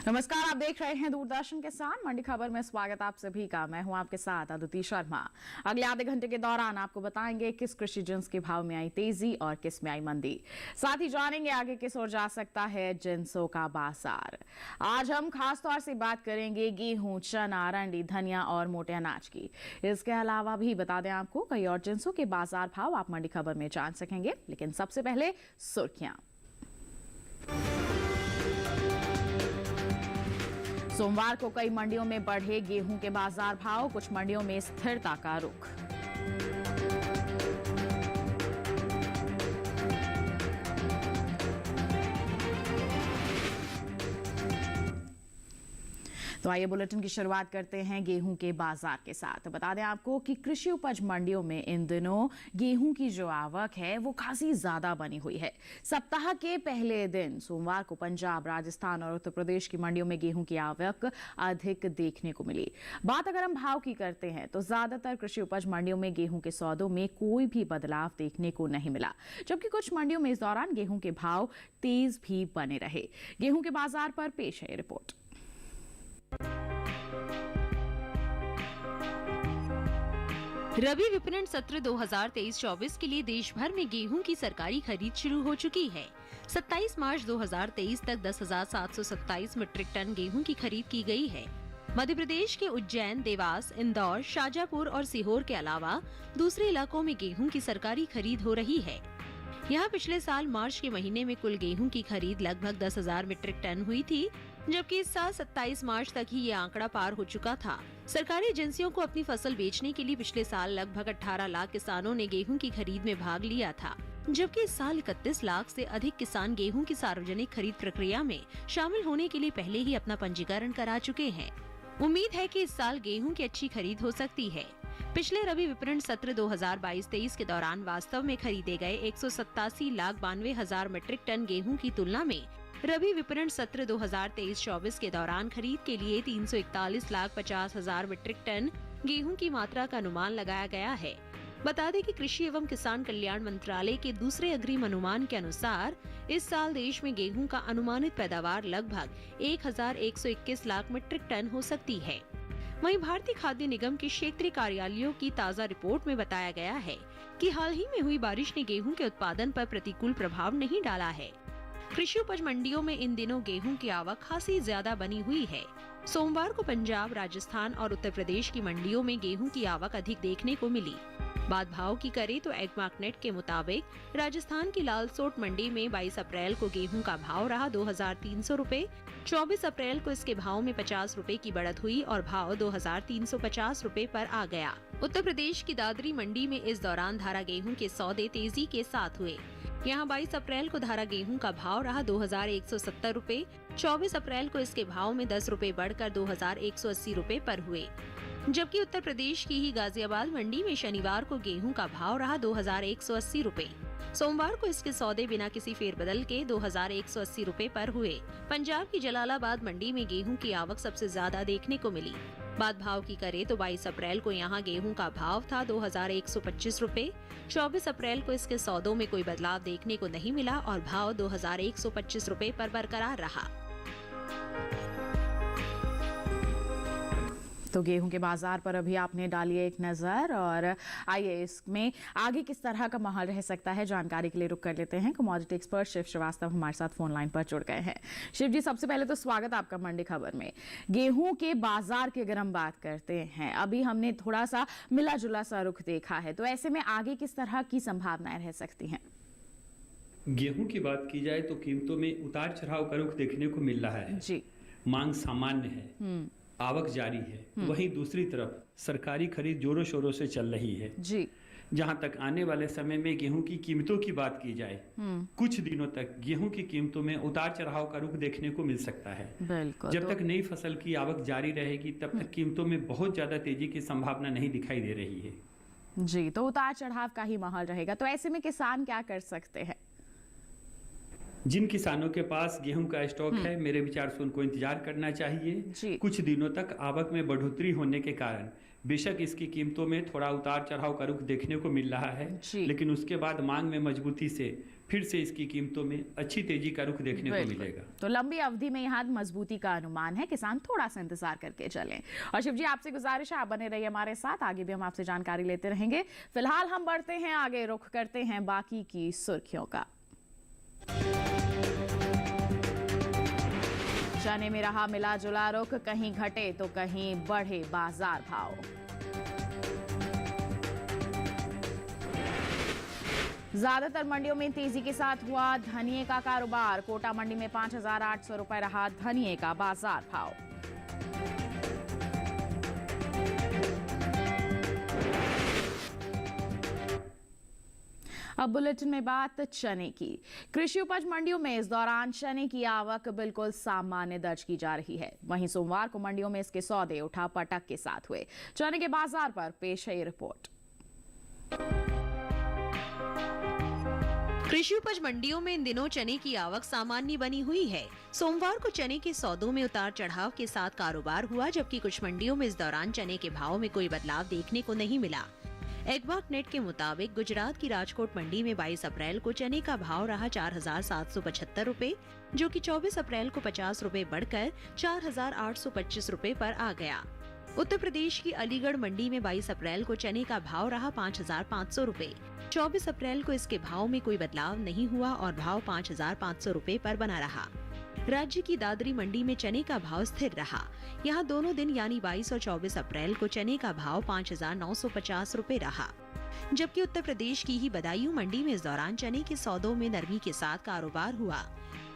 नमस्कार, आप देख रहे हैं दूरदर्शन के साथ मंडी खबर में स्वागत आप सभी का। मैं हूं आपके साथ अदिति शर्मा। अगले आधे घंटे के दौरान आपको बताएंगे किस कृषि जिन्स के भाव में आई तेजी और किस में आई मंदी। साथ ही जानेंगे आगे किस ओर जा सकता है जिन्सों का बाजार। आज हम खास तौर से बात करेंगे गेहूं, चना, अरंडी, धनिया और मोटे अनाज की। इसके अलावा भी बता दें आपको कई और जिन्सों के बाजार भाव आप मंडी खबर में जान सकेंगे, लेकिन सबसे पहले सुर्खियां। सोमवार को कई मंडियों में बढ़े गेहूं के बाजार भाव, कुछ मंडियों में स्थिरता का रुख। तो आइए बुलेटिन की शुरुआत करते हैं गेहूं के बाजार के साथ। बता दें आपको कि कृषि उपज मंडियों में इन दिनों गेहूं की जो आवक है वो खासी ज्यादा बनी हुई है। सप्ताह के पहले दिन सोमवार को पंजाब, राजस्थान और उत्तर प्रदेश की मंडियों में गेहूं की आवक अधिक देखने को मिली। बात अगर हम भाव की करते हैं तो ज्यादातर कृषि उपज मंडियों में गेहूं के सौदों में कोई भी बदलाव देखने को नहीं मिला, जबकि कुछ मंडियों में इस दौरान गेहूं के भाव तेज भी बने रहे। गेहूं के बाजार पर पेश है रिपोर्ट। रबी विपणन सत्र 2023-24 के लिए देश भर में गेहूं की सरकारी खरीद शुरू हो चुकी है। 27 मार्च 2023 तक 10,727 मीट्रिक टन गेहूं की खरीद की गई है। मध्य प्रदेश के उज्जैन, देवास, इंदौर, शाजापुर और सीहोर के अलावा दूसरे इलाकों में गेहूं की सरकारी खरीद हो रही है। यहाँ पिछले साल मार्च के महीने में कुल गेहूं की खरीद लगभग 10,000 मीट्रिक टन हुई थी, जबकि इस साल 27 मार्च तक ही ये आंकड़ा पार हो चुका था। सरकारी एजेंसियों को अपनी फसल बेचने के लिए पिछले साल लगभग 18 लाख किसानों ने गेहूं की खरीद में भाग लिया था, जबकि इस साल 31 लाख से अधिक किसान गेहूं की सार्वजनिक खरीद प्रक्रिया में शामिल होने के लिए पहले ही अपना पंजीकरण करा चुके हैं। उम्मीद है कि इस साल गेहूं की अच्छी खरीद हो सकती है। पिछले रबी विपणन सत्र 2022-23 के दौरान वास्तव में खरीदे गए 187,92,000 मीट्रिक टन गेहूं की तुलना में रबी विपणन सत्र 2023-24 के दौरान खरीद के लिए 341,50,000 मीट्रिक टन गेहूं की मात्रा का अनुमान लगाया गया है। बता दें कि कृषि एवं किसान कल्याण मंत्रालय के दूसरे अग्रिम अनुमान के अनुसार इस साल देश में गेहूं का अनुमानित पैदावार लगभग 1,121 लाख मीट्रिक टन हो सकती है। वहीं भारतीय खाद्य निगम के क्षेत्रीय कार्यालयों की ताज़ा रिपोर्ट में बताया गया है कि हाल ही में हुई बारिश ने गेहूं के उत्पादन पर प्रतिकूल प्रभाव नहीं डाला है। कृषि उपज मंडियों में इन दिनों गेहूं की आवक खासी ज्यादा बनी हुई है। सोमवार को पंजाब, राजस्थान और उत्तर प्रदेश की मंडियों में गेहूं की आवक अधिक देखने को मिली। बात भाव की करें तो एग्मार्कनेट के मुताबिक राजस्थान की लालसोट मंडी में 22 अप्रैल को गेहूं का भाव रहा 2,300 रूपए। 24 अप्रैल को इसके भाव में 50 रूपए की बढ़त हुई और भाव 2,350 रूपए पर आ गया। उत्तर प्रदेश की दादरी मंडी में इस दौरान धारा गेहूं के सौदे तेजी के साथ हुए। यहाँ 22 अप्रैल को धारा गेहूं का भाव रहा 2,170 रूपए। 24 अप्रैल को इसके भाव में 10 रूपए बढ़कर 2,180 रूपए पर हुए। जबकि उत्तर प्रदेश की ही गाजियाबाद मंडी में शनिवार को गेहूं का भाव रहा 2,180 रूपए। सोमवार को इसके सौदे बिना किसी फेरबदल के 2,180 रूपए पर हुए। पंजाब की जलालाबाद मंडी में गेहूं की आवक सबसे ज्यादा देखने को मिली। बात भाव की करे तो 22 अप्रैल को यहाँ गेहूं का भाव था 2,125 रूपए। 24 अप्रैल को इसके सौदों में कोई बदलाव देखने को नहीं मिला और भाव 2,125 रूपए पर बरकरार रहा। तो गेहूं के बाजार पर अभी आपने डाली एक नजर, और आइए इसमें आगे किस तरह का माहौल रह सकता है जानकारी के लिए रुक कर लेते हैं। कमोडिटी एक्सपर्ट शिव श्रीवास्तव हमारे साथ फोन लाइन पर जुड़ गए हैं। शिव जी, सबसे पहले तो स्वागत आपका मंडी खबर में। गेहूं के बाजार की अगर हम बात करते हैं, अभी हमने थोड़ा सा मिला जुला सा रुख देखा है, तो ऐसे में आगे किस तरह की संभावनाएं रह सकती हैं? गेहूं की बात की जाए तो कीमतों में उतार चढ़ाव का रुख देखने को मिल रहा है जी। मांग सामान्य है, आवक जारी है। वहीं दूसरी तरफ सरकारी खरीद जोरों शोरों से चल रही है जी। जहां तक आने वाले समय में गेहूं की कीमतों की बात की जाए, कुछ दिनों तक गेहूं की कीमतों में उतार चढ़ाव का रुख देखने को मिल सकता है। बिल्कुल। जब तक नई फसल की आवक जारी रहेगी तब तक कीमतों में बहुत ज्यादा तेजी की संभावना नहीं दिखाई दे रही है जी। तो उतार चढ़ाव का ही माहौल रहेगा। तो ऐसे में किसान क्या कर सकते हैं? जिन किसानों के पास गेहूं का स्टॉक है, मेरे विचार से उनको इंतजार करना चाहिए। कुछ दिनों तक आवक में बढ़ोतरी होने के कारण बेशक इसकी कीमतों में थोड़ा उतार चढ़ाव का रुख देखने को मिल रहा है, लेकिन उसके बाद मांग में मजबूती से फिर से इसकी कीमतों में अच्छी तेजी का रुख देखने को मिलेगा। तो लंबी अवधि में यहाँ मजबूती का अनुमान है, किसान थोड़ा सा इंतजार करके चलें। और शिव जी, आपसे गुजारिश है आप बने रहिए हमारे साथ, आगे भी हम आपसे जानकारी लेते रहेंगे। फिलहाल हम बढ़ते हैं आगे, रुख करते हैं बाकी की सुर्खियों का। चने में रहा मिला जुला रुख, कहीं घटे तो कहीं बढ़े बाजार भाव। ज्यादातर मंडियों में तेजी के साथ हुआ धनिये का कारोबार। कोटा मंडी में 5,800 रुपए रहा धनिये का बाजार भाव। अब बुलेटिन में बात चने की। कृषि उपज मंडियों में इस दौरान चने की आवक बिल्कुल सामान्य दर्ज की जा रही है। वहीं सोमवार को मंडियों में इसके सौदे उठापटक के साथ हुए। चने के बाजार पर पेश है ये रिपोर्ट। कृषि उपज मंडियों में इन दिनों चने की आवक सामान्य बनी हुई है। सोमवार को चने के सौदों में उतार चढ़ाव के साथ कारोबार हुआ, जबकि कुछ मंडियों में इस दौरान चने के भाव में कोई बदलाव देखने को नहीं मिला। एग्वाक नेट के मुताबिक गुजरात की राजकोट मंडी में 22 अप्रैल को चने का भाव रहा 4,775 रुपए, जो कि 24 अप्रैल को 50 रुपए बढ़कर 4,825 रुपए पर आ गया। उत्तर प्रदेश की अलीगढ़ मंडी में 22 अप्रैल को चने का भाव रहा 5,500 रुपए। 24 अप्रैल को इसके भाव में कोई बदलाव नहीं हुआ और भाव 5,500 रुपए पर बना रहा। राज्य की दादरी मंडी में चने का भाव स्थिर रहा। यहाँ दोनों दिन यानी 22 और 24 अप्रैल को चने का भाव 5,950 रुपए रहा। जबकि उत्तर प्रदेश की ही बदायूं मंडी में इस दौरान चने के सौदों में नरमी के साथ कारोबार हुआ।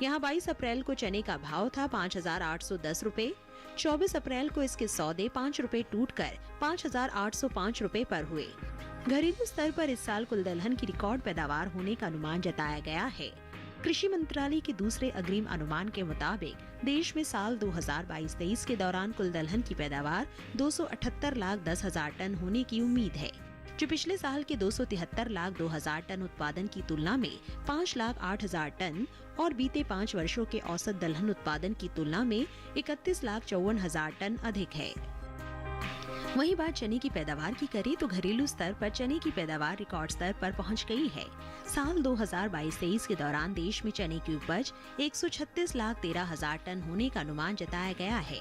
यहाँ 22 अप्रैल को चने का भाव था 5,810 रुपए। 24 अप्रैल को इसके सौदे 5 रुपए टूटकर 5,805 रुपए पर हुए। घरेलू स्तर पर इस साल कुल दलहन की रिकॉर्ड पैदावार होने का अनुमान जताया गया है। कृषि मंत्रालय के दूसरे अग्रिम अनुमान के मुताबिक देश में साल 2022-23 के दौरान कुल दलहन की पैदावार 278,10,000 टन होने की उम्मीद है, जो पिछले साल के 273,02,000 टन उत्पादन की तुलना में 5,08,000 टन और बीते 5 वर्षों के औसत दलहन उत्पादन की तुलना में 31,54,000 टन अधिक है। वहीं बात चने की पैदावार की करें तो घरेलू स्तर पर चने की पैदावार रिकॉर्ड स्तर पर पहुंच गई है। साल 2022-23 के दौरान देश में चने की उपज 136,13,000 टन होने का अनुमान जताया गया है।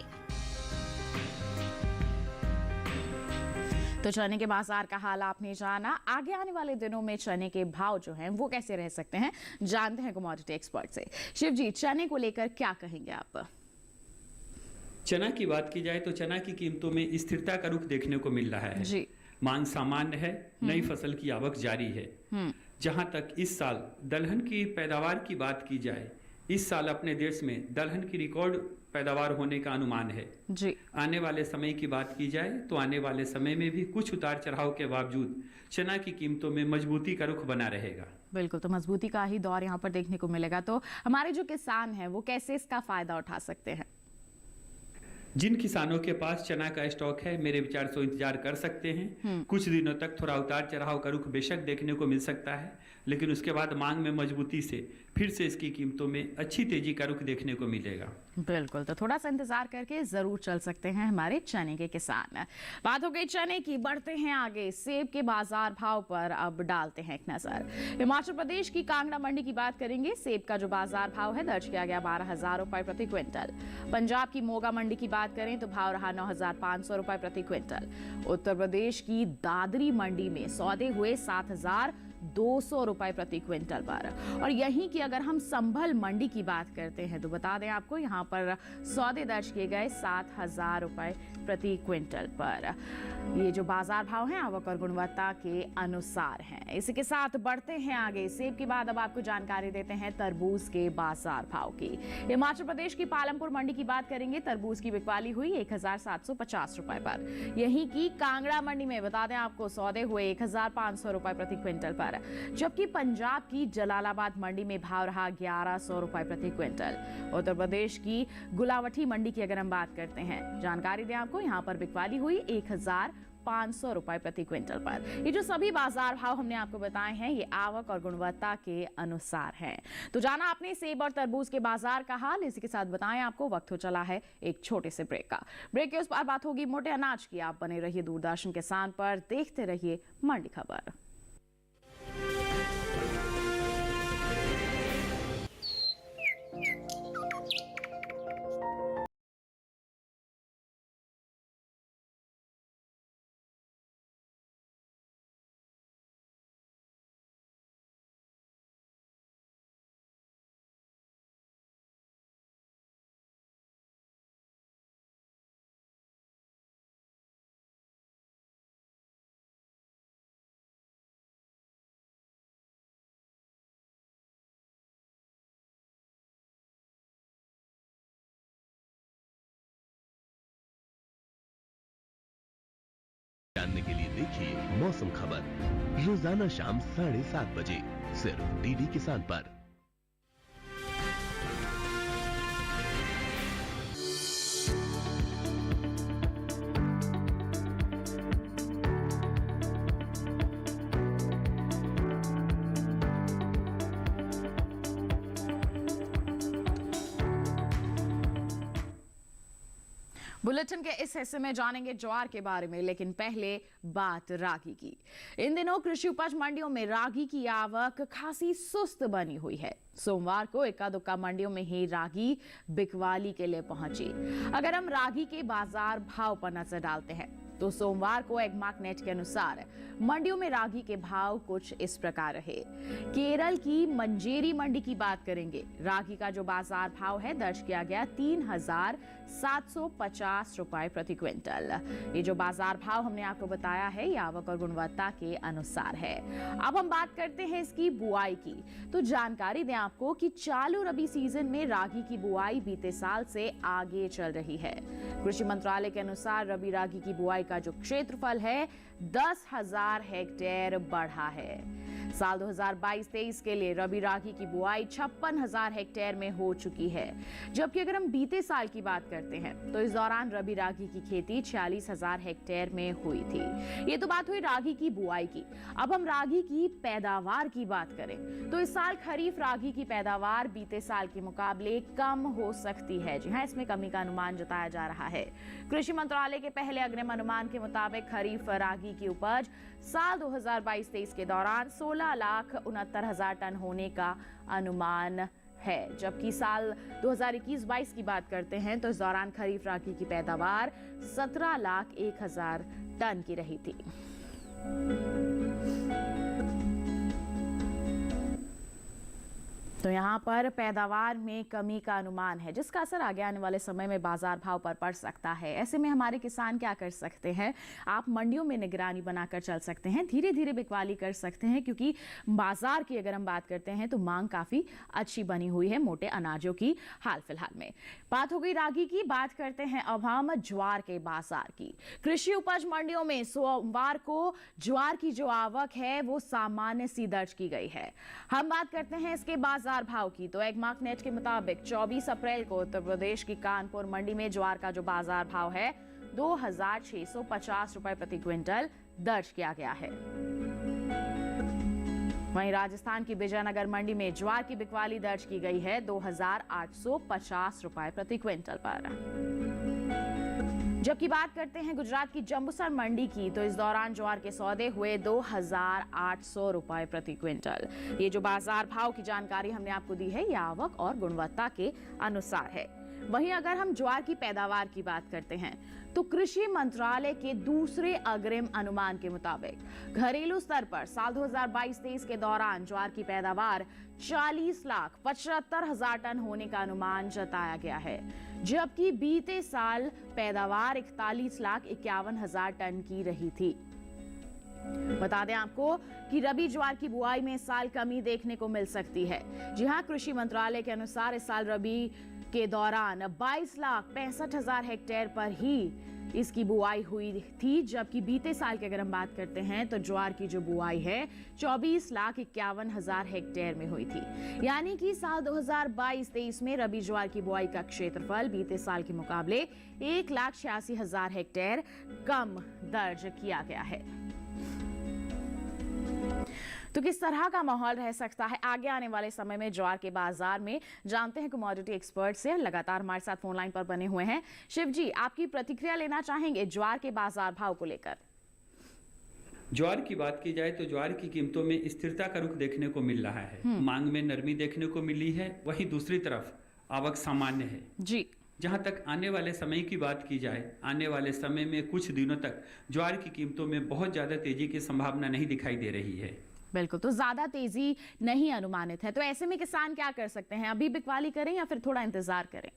तो चने के बाजार का हाल आपने जाना। आगे आने वाले दिनों में चने के भाव जो हैं वो कैसे रह सकते हैं, जानते हैं कमोडिटी एक्सपर्ट से। शिव जी, चने को लेकर क्या कहेंगे आप? चना की बात की जाए तो चना की कीमतों में स्थिरता का रुख देखने को मिल रहा है जी। मांग सामान्य है, नई फसल की आवक जारी है। जहां तक इस साल दलहन की पैदावार की बात की जाए, इस साल अपने देश में दलहन की रिकॉर्ड पैदावार होने का अनुमान है जी। आने वाले समय की बात की जाए तो आने वाले समय में भी कुछ उतार चढ़ाव के बावजूद चना की कीमतों में मजबूती का रुख बना रहेगा। बिल्कुल, तो मजबूती का ही दौर यहाँ पर देखने को मिलेगा। तो हमारे जो किसान हैं वो कैसे इसका फायदा उठा सकते हैं? जिन किसानों के पास चना का स्टॉक है, मेरे विचार से इंतजार कर सकते हैं। कुछ दिनों तक थोड़ा उतार चढ़ाव का रुख बेशक देखने को मिल सकता है, लेकिन उसके बाद मांग में मजबूती से फिर से इसकी कीमतों में अच्छी तेजी का रुख देखने को मिलेगा। बिल्कुल, तो थोड़ा सा इंतजार करके जरूर चल सकते हैं हमारे चने के किसान। बात हो गई चने की, बढ़ते हैं आगे। सेब के बाजार भाव पर अब डालते हैं एक नजर। हिमाचल प्रदेश की कांगड़ा मंडी की बात करेंगे। सेब का जो बाजार भाव है दर्ज किया गया 12,000 रुपए प्रति क्विंटल। पंजाब की मोगा मंडी की बात करें तो भाव रहा 9,500 रुपए प्रति क्विंटल। उत्तर प्रदेश की दादरी मंडी में सौदे हुए 7,200 रुपए प्रति क्विंटल पर। और यहीं की अगर हम संभल मंडी की बात करते हैं तो बता दें आपको, यहाँ पर सौदे दर्ज किए गए 7,000 रुपए प्रति क्विंटल पर। ये जो बाजार भाव हैं आवक और गुणवत्ता के अनुसार हैं। इसी के साथ बढ़ते हैं आगे। सेब के बाद अब आपको जानकारी देते हैं तरबूज के बाजार भाव की। हिमाचल प्रदेश की पालमपुर मंडी की बात करेंगे। तरबूज की बिकवाली हुई 1,750 रुपए पर। यहीं की कांगड़ा मंडी में बता दें आपको सौदे हुए 1,500 रुपए प्रति क्विंटल पर। जबकि पंजाब की जलालाबाद मंडी में भाव रहा 1,100 रुपए प्रति क्विंटल। उत्तर प्रदेश की गुलावटी मंडी की अगर हम बात करते हैं, जानकारी दें आपको, यहाँ पर बिकवाली हुई 1,500 रुपए प्रति क्विंटल पर। ये जो सभी बाजार भाव हमने आपको बताए हैं ये आवक और गुणवत्ता के अनुसार हैं। तो जाना आपने सेब और तरबूज के बाजार का हाल। इसी के साथ बताएं आपको वक्त हो चला है एक छोटे से ब्रेक का। ब्रेक के उस पार बात होगी मोटे अनाज की। आप बने रहिए दूरदर्शन किसान पर, देखते रहिए मंडी खबर। जानने के लिए देखिए मौसम खबर रोजाना शाम 7:30 बजे सिर्फ डीडी किसान पर। बुलेटिन के इस हिस्से में जानेंगे ज्वार के बारे में, लेकिन पहले बात रागी की। इन दिनों कृषि उपज मंडियों में रागी की आवक खासी सुस्त बनी हुई है। सोमवार को इक्का दुक्का मंडियों में ही रागी बिकवाली के लिए पहुंची। अगर हम रागी के बाजार भाव पर नजर डालते हैं तो सोमवार को एगमार्क नेट के अनुसार मंडियों में रागी के भाव कुछ इस प्रकार रहे। केरल की मंजेरी मंडी की बात करेंगे। रागी का जो बाजार भाव है दर्ज किया गया 3,750 रुपए प्रति क्विंटल। ये जो बाजार भाव हमने आपको बताया है ये आवक और गुणवत्ता के अनुसार है। अब हम बात करते हैं इसकी बुआई की, तो जानकारी दें आपको कि चालू रबी सीजन में रागी की बुआई बीते साल से आगे चल रही है। कृषि मंत्रालय के अनुसार रबी रागी की बुआई का जो क्षेत्रफल है 10,000 हेक्टेयर बढ़ा है। साल 2022-23 के लिए रबी रागी की बुआई 56,000 हेक्टेयर में हो चुकी है, जबकि अगर हम बीते साल की बात करते हैं तो इस दौरान रबी रागी की खेती 46,000 हेक्टेयर में हुई थी। ये तो बात हुई रागी की बुआई की। अब हम रागी की पैदावार की बात करें तो इस साल खरीफ रागी की पैदावार बीते साल के मुकाबले कम हो सकती है। जी हाँ, इसमें कमी का अनुमान जताया जा रहा है। कृषि मंत्रालय के पहले अग्रिम अनुमान के मुताबिक खरीफ रागी की उपज साल 2022-23 के दौरान 16,69,000 टन होने का अनुमान है, जबकि साल 2021-22 की बात करते हैं तो इस दौरान खरीफ रागी की पैदावार 17,01,000 टन की रही थी। तो यहाँ पर पैदावार में कमी का अनुमान है, जिसका असर आगे आने वाले समय में बाजार भाव पर पड़ सकता है। ऐसे में हमारे किसान क्या कर सकते हैं? आप मंडियों में निगरानी बनाकर चल सकते हैं, धीरे धीरे बिकवाली कर सकते हैं, क्योंकि बाजार की अगर हम बात करते हैं तो मांग काफी अच्छी बनी हुई है मोटे अनाजों की। हाल फिलहाल में बात हो गई रागी की, बात करते हैं अब हम ज्वार के बाजार की। कृषि उपज मंडियों में सोमवार को ज्वार की जो आवक है वो सामान्य सी दर्ज की गई है। हम बात करते हैं इसके बाजार भाव की, तो एगमार्क नेट के मुताबिक 24 अप्रैल को उत्तर प्रदेश की कानपुर मंडी में ज्वार का जो बाजार भाव है 2,650 रुपए प्रति क्विंटल दर्ज किया गया है। वहीं राजस्थान की विजयनगर मंडी में ज्वार की बिकवाली दर्ज की गई है 2,850 रुपए प्रति क्विंटल पर। जबकि बात करते हैं गुजरात की जंबूसर मंडी की, तो इस दौरान ज्वार के सौदे हुए 2,800 रुपए प्रति क्विंटल। ये जो बाजार भाव की जानकारी हमने आपको दी है ये आवक और गुणवत्ता के अनुसार है। वहीं अगर हम ज्वार की पैदावार की बात करते हैं तो कृषि मंत्रालय के दूसरे अग्रिम अनुमान के मुताबिक घरेलू स्तर पर साल 2022-23 के दौरान ज्वार की पैदावार 40,75,000 टन होने का अनुमान जताया गया है, जबकि बीते साल पैदावार 41,51,000 टन की रही थी। बता दें आपको कि रबी ज्वार की बुआई में इस साल कमी देखने को मिल सकती है। जी हां, कृषि मंत्रालय के अनुसार इस साल रबी के दौरान 22,65,000 हेक्टेयर पर ही इसकी बुआई हुई थी, जबकि बीते साल की अगर हम बात करते हैं तो ज्वार की जो बुआई है 24,51,000 हेक्टेयर में हुई थी। यानी कि साल 2022-23 में रबी ज्वार की बुआई का क्षेत्रफल बीते साल के मुकाबले 1,86,000 हेक्टेयर कम दर्ज किया गया है। तो किस तरह का माहौल रह सकता है आगे आने वाले समय में ज्वार के बाजार में, जानते हैं कमोडिटी एक्सपर्ट से। लगातार हमारे साथ फोन लाइन पर बने हुए हैं शिव जी, आपकी प्रतिक्रिया लेना चाहेंगे ज्वार के बाजार भाव को लेकर। ज्वार की बात की जाए तो ज्वार की कीमतों में स्थिरता का रुख देखने को मिल रहा है। मांग में नरमी देखने को मिली है, वहीं दूसरी तरफ आवक सामान्य है जी। जहां तक आने वाले समय की बात की जाए, आने वाले समय में कुछ दिनों तक ज्वार की कीमतों में बहुत ज्यादा तेजी की संभावना नहीं दिखाई दे रही है। बिल्कुल, तो ज्यादा तेजी नहीं अनुमानित है। तो ऐसे में किसान क्या कर सकते हैं? अभी बिकवाली करें या फिर थोड़ा इंतजार करें?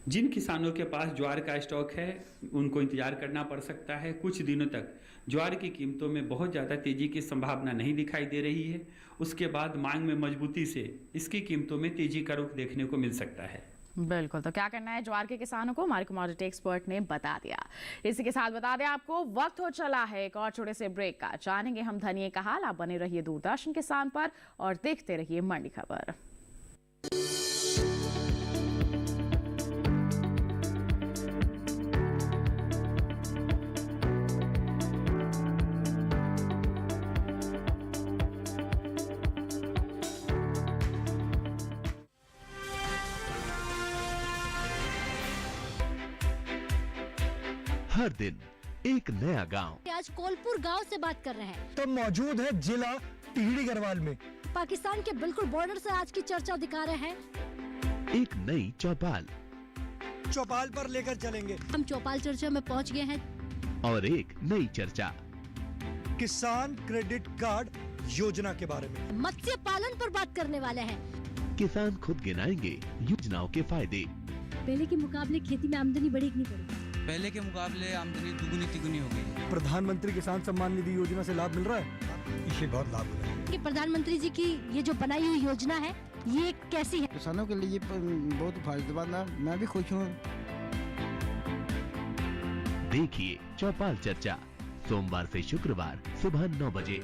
जिन किसानों के पास ज्वार का स्टॉक है उनको इंतजार करना पड़ सकता है। कुछ दिनों तक ज्वार की कीमतों में बहुत ज़्यादा तेजी की संभावना नहीं दिखाई दे रही है। उसके बाद मांग में मजबूती से इसकी कीमतों में तेजी का रुख देखने को मिल सकता है। बिल्कुल, तो क्या करना है ज्वार के किसानों को, हमारे कमोडिटी एक्सपर्ट ने बता दिया। इसी के साथ बता दें आपको, वक्त हो चला है एक और छोटे से ब्रेक का। जानेंगे हम धनिये का हाल। आप बने रहिए दूरदर्शन किसान पर और देखते रहिए मंडी खबर। हर दिन एक नया गांव, आज कोलपुर गांव से बात कर रहे हैं। तो मौजूद है जिला टिहरी गढ़वाल में। पाकिस्तान के बिल्कुल बॉर्डर से आज की चर्चा दिखा रहे हैं। एक नई चौपाल चौपाल पर लेकर चलेंगे। हम चौपाल चर्चा में पहुंच गए हैं और एक नई चर्चा किसान क्रेडिट कार्ड योजना के बारे में। मत्स्य पालन पर बात करने वाले हैं। किसान खुद गिनाएंगे योजनाओं के फायदे। पहले के मुकाबले खेती में आमदनी बढ़ी कि नहीं बढ़ी? पहले के मुकाबले आमदनी दुगुनी तिगुनी हो गई। प्रधानमंत्री किसान सम्मान निधि योजना से लाभ मिल रहा है, इससे बहुत लाभ हो रहा है। कि प्रधानमंत्री जी की ये जो बनाई हुई योजना है, ये कैसी है? किसानों के लिए बहुत फायदेमंद है। मैं भी खुश हूँ। देखिए चौपाल चर्चा सोमवार से शुक्रवार सुबह 9 बजे।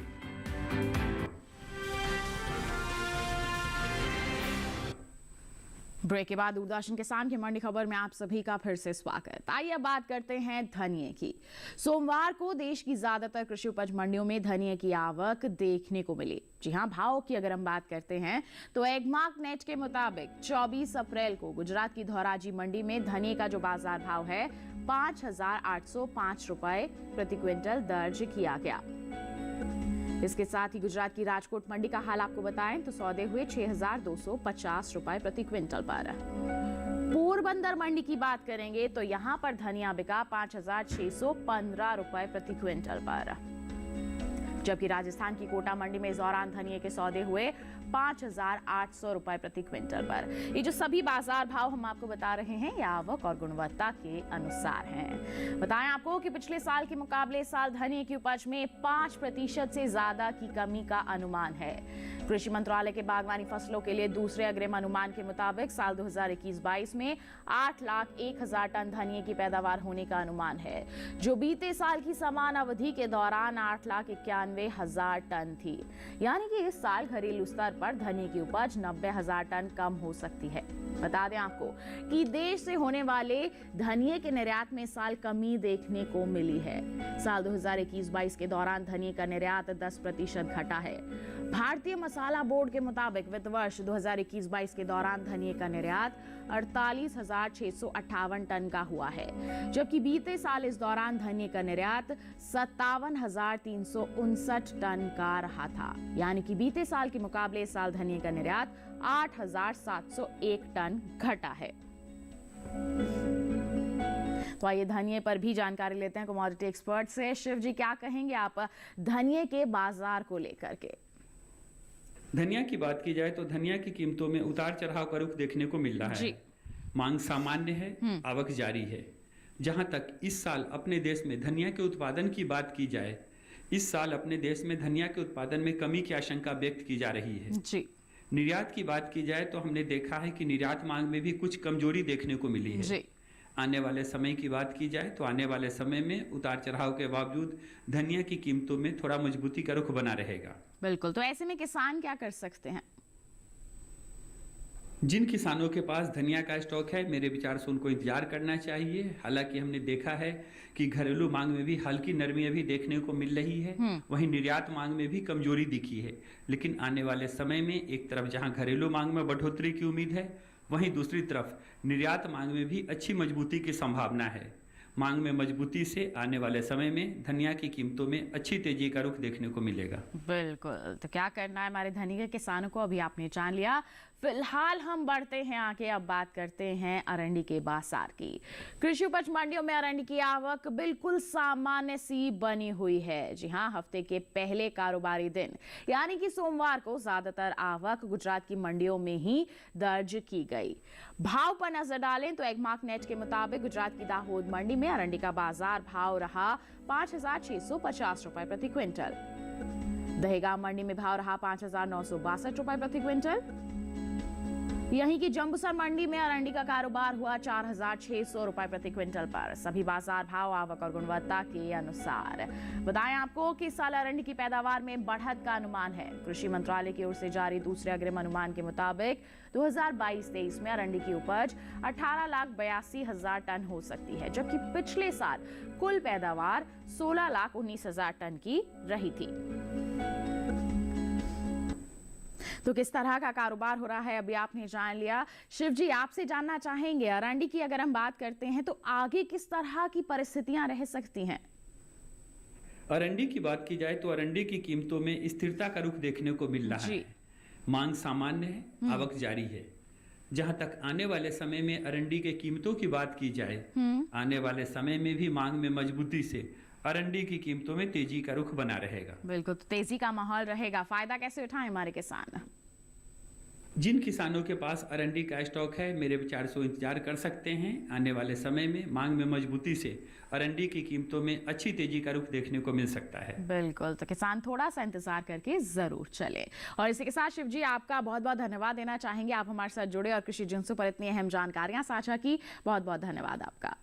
ब्रेक के बाद दूरदर्शन किसान की मंडी खबर में आप सभी का फिर से स्वागत। आइए अब बात करते हैं धनिये की। सोमवार को देश की ज्यादातर कृषि उपज मंडियों में धनिये की आवक देखने को मिली। जी हां, भाव की अगर हम बात करते हैं तो एगमार्क नेट के मुताबिक 24 अप्रैल को गुजरात की धोराजी मंडी में धनिये का जो बाजार भाव है 5,805 रुपए प्रति क्विंटल दर्ज किया गया। इसके साथ ही गुजरात की राजकोट मंडी का हाल आपको बताएं तो सौदे हुए 6,250 रुपए प्रति क्विंटल पर। पोरबंदर मंडी की बात करेंगे तो यहां पर धनिया बिका 5,615 रुपए प्रति क्विंटल पर, जबकि राजस्थान की कोटा मंडी में इस दौरान धनिये के सौदे हुए 5,800 रुपए प्रति क्विंटल पर। ये जो सभी बाजार भाव हम आपको बता रहे हैं ये आवक और गुणवत्ता के अनुसार हैं। बताएं आपको कि पिछले साल के मुकाबले इस साल धनिये की उपज में 5% से ज्यादा की कमी का अनुमान है। कृषि मंत्रालय के बागवानी फसलों के लिए दूसरे अग्रिम अनुमान के मुताबिक साल 2021-22 में 8,01,000 टन धनिये की पैदावार होने का अनुमान है, जो बीते साल की समान अवधि के दौरान 8,91,000 टन थी। यानी कि इस साल घरेलू स्तर पर धनिये की उपज 90,000 टन कम हो सकती है। बता दें आपको कि देश से होने वाले धनिये के निर्यात में इस साल कमी देखने को मिली है। साल 2021-22 के दौरान धनिये का निर्यात 10% घटा है। भारतीय मसाला बोर्ड के मुताबिक वित्त वर्ष 2021-22 के दौरान धनिये का निर्यात 48,658 टन का हुआ है, जबकि बीते साल इस दौरान धनिये का निर्यात 57,359 टन का रहा था। यानी कि बीते साल के मुकाबले इस साल धनिये का निर्यात 8,701 टन घटा है। तो आइए धनिये पर भी जानकारी लेते हैं कमोडिटी एक्सपर्ट से। शिव जी, क्या कहेंगे आप धनिये के बाजार को लेकर के? धनिया की बात की जाए तो धनिया की कीमतों में उतार चढ़ाव का रुख देखने को मिल रहा है। मांग सामान्य है, आवक जारी है। जहां तक इस साल अपने देश में धनिया के उत्पादन की बात की जाए, इस साल अपने देश में धनिया के उत्पादन में कमी की आशंका व्यक्त की जा रही है। जी। निर्यात की बात की जाए तो हमने देखा है कि निर्यात मांग में भी कुछ कमजोरी देखने को मिली है। जी। आने वाले समय की बात की जाए तो आने वाले समय में उतार चढ़ाव के बावजूद धनिया की कीमतों में थोड़ा मजबूती का रुख बना रहेगा। बिल्कुल, तो ऐसे में किसान क्या कर सकते हैं? जिन किसानों के पास धनिया का स्टॉक है, मेरे विचार से उनको इंतजार करना चाहिए। हालांकि हमने देखा है कि घरेलू मांग में भी हल्की नरमी अभी देखने को मिल रही है, वहीं निर्यात मांग में भी कमजोरी दिखी है। लेकिन आने वाले समय में एक तरफ जहां घरेलू मांग में बढ़ोतरी की उम्मीद है, वहीं दूसरी तरफ निर्यात मांग में भी अच्छी मजबूती की संभावना है। मांग में मजबूती से आने वाले समय में धनिया की कीमतों में अच्छी तेजी का रुख देखने को मिलेगा। बिल्कुल, तो क्या करना है हमारे धनिये के किसानों को अभी आपने जान लिया। फिलहाल हम बढ़ते हैं आगे, अब बात करते हैं अरंडी के बाजार की। कृषि उपज मंडियों में अरंडी की आवक बिल्कुल सामान्य सी बनी हुई है। जी हां, हफ्ते के पहले कारोबारी दिन यानी कि सोमवार को ज्यादातर आवक गुजरात की मंडियों में ही दर्ज की गई। भाव पर नजर डालें तो एगमार्क नेट के मुताबिक गुजरात की दाहोद मंडी में अरंडी का बाजार भाव रहा 5,650 रुपए प्रति क्विंटल। दहेगांव मंडी में भाव रहा 5,962 रुपए प्रति क्विंटल। यहीं की जंबूसर मंडी में अरंडी का कारोबार हुआ 4,600 रुपए प्रति क्विंटल पर। सभी बाजार भाव आवक और गुणवत्ता के अनुसार। बताएं आपको कि इस साल अरंडी की पैदावार में बढ़त का अनुमान है। कृषि मंत्रालय की ओर से जारी दूसरे अग्रिम अनुमान के मुताबिक 2022-23 में अरंडी की उपज 18,82,000 टन हो सकती है, जबकि पिछले साल कुल पैदावार 16,19,000 टन की रही थी। तो किस तरह का कारोबार हो रहा है अभी आपने जान लिया। शिव जी, आपसे जानना चाहेंगे, अरंडी की अगर हम बात करते हैं तो आगे किस तरह की परिस्थितियां रह सकती हैं? अरंडी की बात की जाए तो अरंडी की कीमतों में स्थिरता का रुख देखने को मिल रहा है। मांग सामान्य है, आवक जारी है। जहां तक आने वाले समय में अरंडी के कीमतों की बात की जाए, आने वाले समय में भी मांग में मजबूती से अरंडी की कीमतों में तेजी का रुख बना रहेगा। बिल्कुल, तो तेजी का माहौल रहेगा। फायदा कैसे उठाएं हमारे किसान? जिन किसानों के पास अरंडी का स्टॉक है, मेरे विचार से इंतजार कर सकते हैं। आने वाले समय में मांग में मजबूती से अरंडी की कीमतों में अच्छी तेजी का रुख देखने को मिल सकता है। बिल्कुल, तो किसान थोड़ा सा इंतजार करके जरूर चले। और इसी के साथ शिव जी, आपका बहुत बहुत धन्यवाद देना चाहेंगे। आप हमारे साथ जुड़े और कृषि जिनसों पर इतनी अहम जानकारियां साझा की। बहुत बहुत धन्यवाद आपका।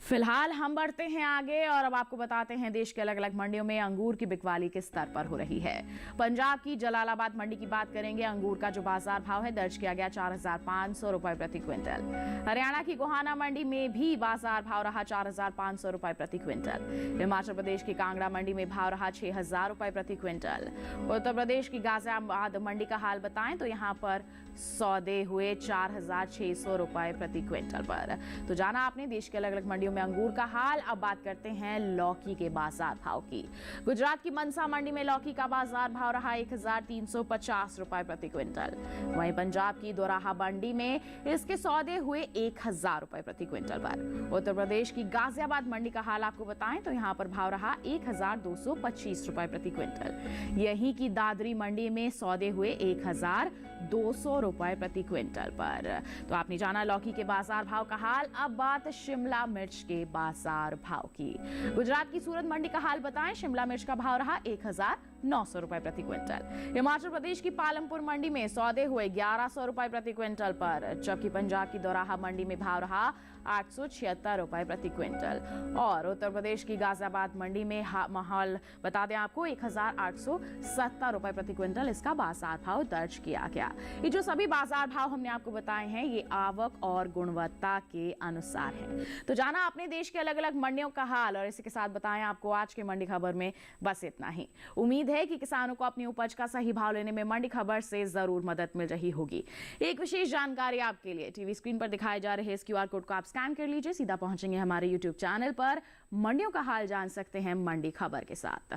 फिलहाल हम बढ़ते हैं आगे और अब आपको बताते हैं देश के अलग अलग मंडियों में अंगूर की बिकवाली किस स्तर पर हो रही है। पंजाब की जलालाबाद मंडी की बात करेंगे। अंगूर का जो बाजार भाव है दर्ज किया गया 4,500 रुपए प्रति क्विंटल। हरियाणा की गोहाना मंडी में भी बाजार भाव रहा 4,500 रुपए प्रति क्विंटल। हिमाचल प्रदेश की कांगड़ा मंडी में भाव रहा 6,000 रुपए प्रति क्विंटल। उत्तर प्रदेश की गाजियाबाद मंडी का हाल बताएं तो यहाँ पर सौदे हुए 4,600 रुपए प्रति क्विंटल पर। तो जाना आपने देश के अलग अलग मंडियों में अंगूर का हाल। अब बात करते हैं लौकी के बाजार भाव की। गुजरात की मनसा मंडी में लौकी का बाजार भाव रहा 1,350 रुपए प्रति क्विंटल। वहीं पंजाब की दोराहा मंडी में इसके सौदे हुए 1,000 रुपए प्रति क्विंटल पर। उत्तर प्रदेश की गाजियाबाद मंडी का हाल आपको बताएं तो यहाँ पर भाव रहा 1,225 रुपए प्रति क्विंटल। यहीं की दादरी मंडी में सौदे हुए 1,200 रुपए प्रति क्विंटल पर। तो आपने जाना लौकी के बाजार भाव का हाल। अब बात शिमला मिर्च के बाजार भाव की। गुजरात की सूरत मंडी का हाल बताएं। शिमला मिर्च का भाव रहा 1,900 रुपए प्रति क्विंटल। हिमाचल प्रदेश की पालमपुर मंडी में सौदे हुए 1,100 रुपए प्रति क्विंटल पर, जबकि पंजाब की दोराहा मंडी में भाव रहा 876 रुपए प्रति क्विंटल। और उत्तर प्रदेश की गाजियाबाद मंडी में माहौल बता दें आपको 1,870 रुपए प्रति क्विंटल इसका बाजार भाव दर्ज किया गया। ये जो सभी बाजार भाव हमने आपको बताए हैं ये आवक और गुणवत्ता के अनुसार है। तो जाना आपने देश के अलग अलग मंडियों का हाल और इसी के साथ बताएं आपको आज के मंडी खबर में बस इतना ही। उम्मीद है कि किसानों को अपनी उपज का सही भाव लेने में मंडी खबर से जरूर मदद मिल रही होगी। एक विशेष जानकारी आपके लिए, टीवी स्क्रीन पर दिखाए जा रहे इस QR कोड को आप स्कैन कर लीजिए, सीधा पहुंचेंगे हमारे YouTube चैनल पर। मंडियों का हाल जान सकते हैं मंडी खबर के साथ।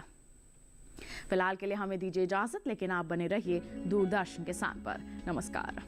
फिलहाल के लिए हमें दीजिए इजाजत, लेकिन आप बने रहिए दूरदर्शन किसान पर। नमस्कार।